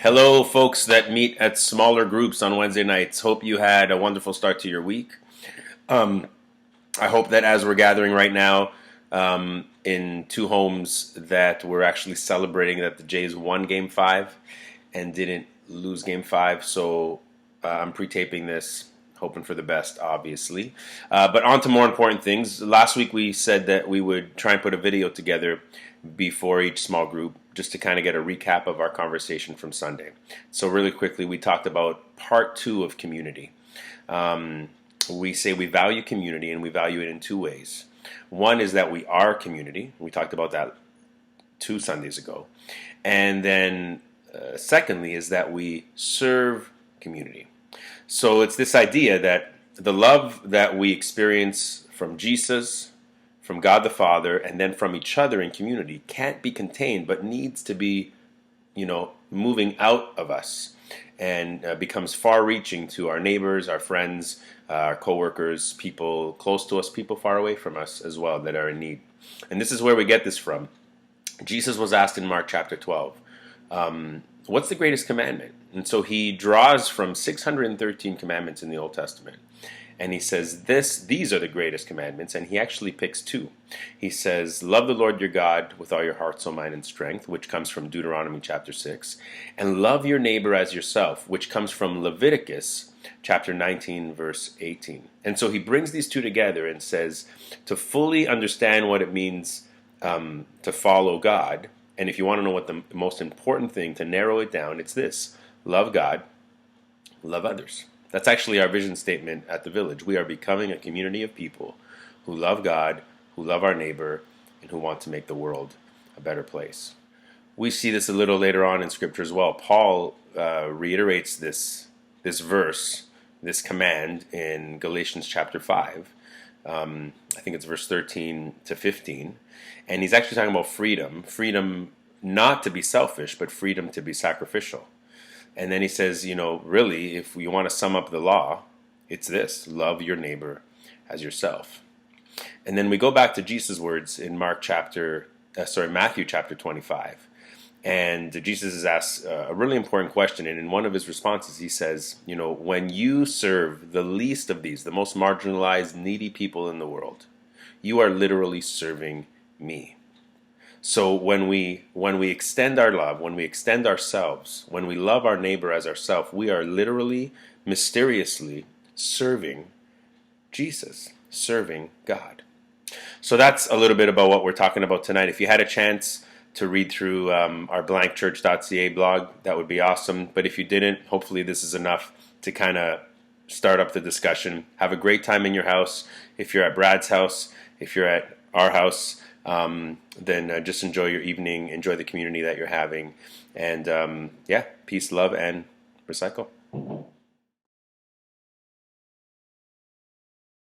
Hello, folks that meet at smaller groups on Wednesday nights. Hope you had a wonderful start to your week. I hope that as we're gathering right now in two homes, that we're actually celebrating that the Jays won Game 5 and didn't lose Game 5. So I'm pre-taping this, hoping for the best, obviously. But on to more important things. Last week we said that we would try and put a video together before each small group just to kind of get a recap of our conversation from Sunday. So really quickly, we talked about part 2 of community. We say we value community, and we value it in two ways. One is that we are community. We talked about that 2 Sundays ago. And then secondly is that we serve community. So it's this idea that the love that we experience from Jesus, from God the Father, and then from each other in community can't be contained, but needs to be, moving out of us and becomes far-reaching to our neighbors, our friends, our coworkers, people close to us, people far away from us as well that are in need. And this is where we get this from. Jesus was asked in Mark chapter 12, what's the greatest commandment? And so he draws from 613 commandments in the Old Testament. And he says, these are the greatest commandments, and he actually picks 2. He says, love the Lord your God with all your heart, soul, mind, and strength, which comes from Deuteronomy chapter 6, and love your neighbor as yourself, which comes from Leviticus chapter 19, verse 18. And so he brings these 2 together and says, to fully understand what it means to follow God, and if you want to know what the most important thing, to narrow it down, it's this: love God, love others. That's actually our vision statement at the Village. We are becoming a community of people who love God, who love our neighbor, and who want to make the world a better place. We see this a little later on in Scripture as well. Paul reiterates this verse, this command in Galatians chapter 5. I think it's verse 13 to 15. And he's actually talking about freedom. Freedom not to be selfish, but freedom to be sacrificial. And then he says, really, if you want to sum up the law, it's this: love your neighbor as yourself. And then we go back to Jesus' words in Matthew chapter 25. And Jesus is asked a really important question. And in one of his responses, he says, when you serve the least of these, the most marginalized, needy people in the world, you are literally serving me. So when we extend our love, when we extend ourselves, when we love our neighbor as ourselves, we are literally, mysteriously serving Jesus, serving God. So that's a little bit about what we're talking about tonight. If you had a chance to read through our blankchurch.ca blog, that would be awesome. But if you didn't, hopefully this is enough to kind of start up the discussion. Have a great time in your house. If you're at Brad's house, if you're at our house, then just enjoy your evening, enjoy the community that you're having, and peace, love, and recycle.